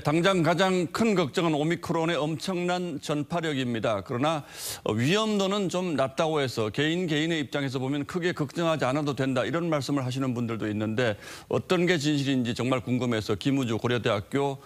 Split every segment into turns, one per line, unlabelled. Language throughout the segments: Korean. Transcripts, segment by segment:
당장 가장 큰 걱정은 오미크론의 엄청난 전파력입니다. 그러나 위험도는 좀 낮다고 해서 개인의 입장에서 보면 크게 걱정하지 않아도 된다 이런 말씀을 하시는 분들도 있는데 어떤 게 진실인지 정말 궁금해서 김우주 고려대학교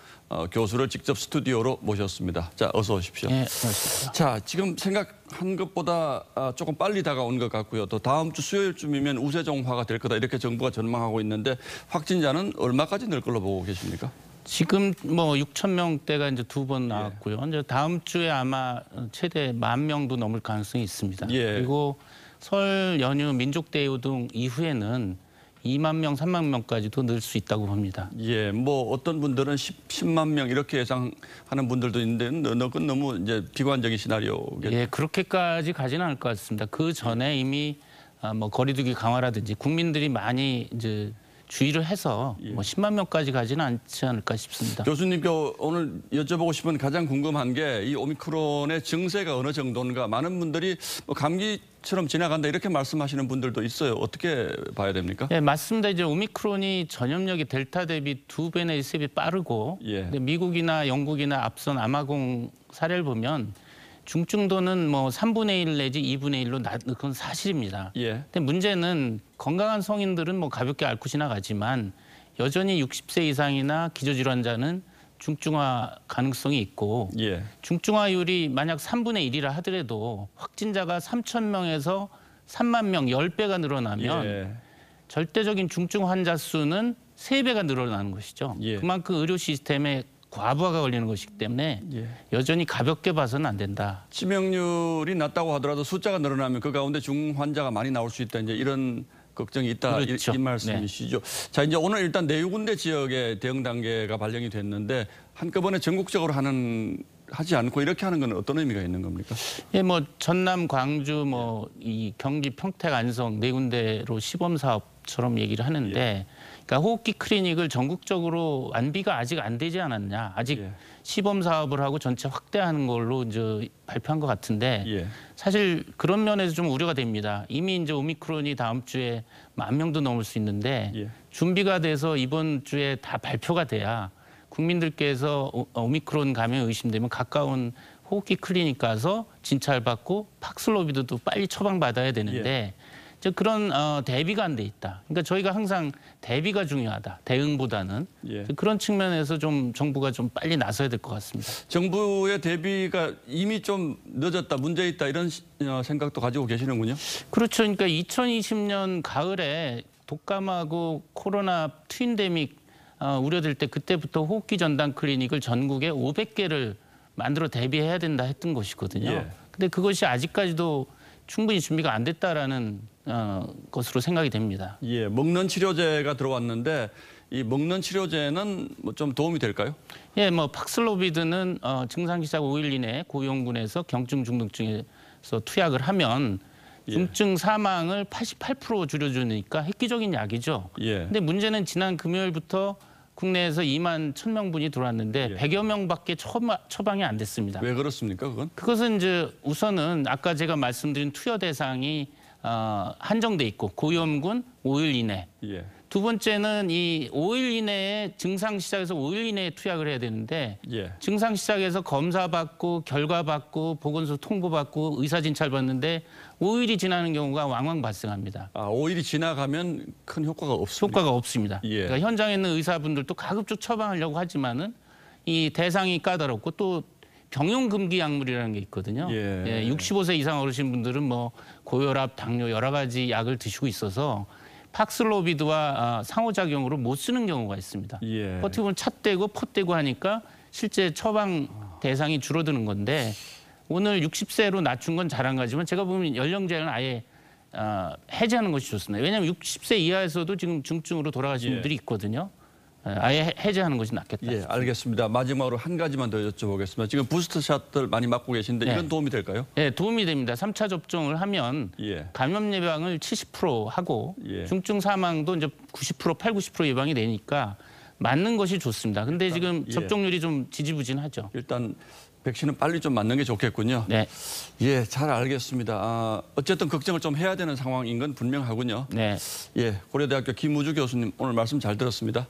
교수를 직접 스튜디오로 모셨습니다. 자, 어서 오십시오.
네, 고맙습니다.
자, 지금 생각한 것보다 조금 빨리 다가온 것 같고요. 또 다음 주 수요일쯤이면 우세종화가 될 거다 이렇게 정부가 전망하고 있는데 확진자는 얼마까지 늘 걸로 보고 계십니까?
지금 뭐 6천 명대가 이제 2번 나왔고요. 이제 다음 주에 아마 최대 10,000명도 넘을 가능성이 있습니다. 그리고 설 연휴 민족대유등 이후에는 2만 명, 3만 명까지도 늘 수 있다고 봅니다.
뭐 어떤 분들은 10만 명 이렇게 예상하는 분들도 있는데 그건 너무 이제 비관적인 시나리오겠죠.
그렇게까지 가지는 않을 것 같습니다. 그 전에 이미 뭐 거리두기 강화라든지 국민들이 많이 이제 주의를 해서 뭐 10만 명까지 가지는 않지 않을까 싶습니다.
교수님께 오늘 여쭤보고 싶은 가장 궁금한 게 이 오미크론의 증세가 어느 정도인가. 많은 분들이 뭐 감기처럼 지나간다 이렇게 말씀하시는 분들도 있어요. 어떻게 봐야 됩니까?
네, 맞습니다. 이제 오미크론이 전염력이 델타 대비 2배 내지 3배 빠르고 근데 미국이나 영국이나 앞선 아마공 사례를 보면 중증도는 뭐 3분의 1 내지 2분의 1로 그건 사실입니다. 근데 문제는 건강한 성인들은 뭐 가볍게 앓고 지나가지만 여전히 60세 이상이나 기저질환자는 중증화 가능성이 있고 중증화율이 만약 3분의 1이라 하더라도 확진자가 3,000명에서 3만 명 10배가 늘어나면 절대적인 중증 환자 수는 3배가 늘어나는 것이죠. 그만큼 의료 시스템에 과부하가 걸리는 것이기 때문에 여전히 가볍게 봐서는 안 된다.
치명률이 낮다고 하더라도 숫자가 늘어나면 그 가운데 중환자가 많이 나올 수 있다. 이제 이런 걱정이 있다.
그렇죠.
이 말씀이시죠. 자, 이제 오늘 일단 4군데 지역에 대응 단계가 발령이 됐는데 한꺼번에 전국적으로 하지 않고 이렇게 하는 건 어떤 의미가 있는 겁니까?
뭐 전남, 광주, 뭐 이 경기, 평택, 안성 4군데로 시범 사업처럼 얘기를 하는데. 그러니까 호흡기 클리닉을 전국적으로 완비가 아직 안 되지 않았냐. 아직 시범 사업을 하고 전체 확대하는 걸로 이제 발표한 것 같은데 사실 그런 면에서 좀 우려가 됩니다. 이미 이제 오미크론이 다음 주에 10,000명도 넘을 수 있는데 준비가 돼서 이번 주에 다 발표가 돼야 국민들께서 오미크론 감염 의심되면 가까운 호흡기 클리닉 가서 진찰받고 팍슬로비드도 빨리 처방받아야 되는데 즉 그런 대비가 안 돼 있다. 그러니까 저희가 항상 대비가 중요하다. 대응보다는 그런 측면에서 좀 정부가 좀 빨리 나서야 될 것 같습니다.
정부의 대비가 이미 좀 늦었다, 문제 있다 이런 생각도 가지고 계시는군요.
그렇죠. 그러니까 2020년 가을에 독감하고 코로나 트윈데믹 우려될 때 그때부터 호흡기 전담 클리닉을 전국에 500개를 만들어 대비해야 된다 했던 것이거든요. 근데 그것이 아직까지도 충분히 준비가 안 됐다라는 것으로 생각이 됩니다.
먹는 치료제가 들어왔는데 이 먹는 치료제는 뭐 좀 도움이 될까요?
뭐 팍슬로비드는 증상 시작 5일 이내에 고위험군에서 경증 중등증에서 투약을 하면 중증 사망을 88% 줄여주니까 획기적인 약이죠. 근데 문제는 지난 금요일부터 국내에서 2만 1,000명분이 들어왔는데 100여 명밖에 처방이 안 됐습니다.
왜 그렇습니까, 그건?
그것은 이제 우선은 아까 제가 말씀드린 투여 대상이 한정돼 있고 고위험군 5일 이내. 두 번째는 이 5일 이내에 증상 시작에서 5일 이내에 투약을 해야 되는데 증상 시작에서 검사 받고 결과 받고 보건소 통보 받고 의사 진찰 받는데 5일이 지나는 경우가 왕왕 발생합니다.
5일이 지나가면 큰 효과가 없습니다.
효과가 없습니다. 그러니까 현장에 있는 의사분들도 가급적 처방하려고 하지만은 이 대상이 까다롭고 또 병용 금기 약물이라는 게 있거든요. 65세 이상 어르신분들은 뭐 고혈압, 당뇨 여러 가지 약을 드시고 있어서 팍슬로비드와 상호작용으로 못 쓰는 경우가 있습니다. 어떻게 보면 찻대고 폿대고 하니까 실제 처방 대상이 줄어드는 건데 오늘 60세로 낮춘 건 잘한 거지만 제가 보면 연령 제한을 아예 해제하는 것이 좋습니다. 왜냐하면 60세 이하에서도 지금 중증으로 돌아가시는 분들이 있거든요. 아예 해제하는 것이 낫겠다.
알겠습니다. 마지막으로 한 가지만 더 여쭤보겠습니다. 지금 부스터샷들 많이 맞고 계신데 이건 도움이 될까요?
도움이 됩니다. 3차 접종을 하면 감염 예방을 70% 하고 중증 사망도 이제 90%, 80, 90% 예방이 되니까 맞는 것이 좋습니다. 근데 지금 접종률이 좀 지지부진하죠.
일단 백신은 빨리 좀 맞는 게 좋겠군요. 잘 알겠습니다. 어쨌든 걱정을 좀 해야 되는 상황인 건 분명하군요. 고려대학교 김우주 교수님 오늘 말씀 잘 들었습니다.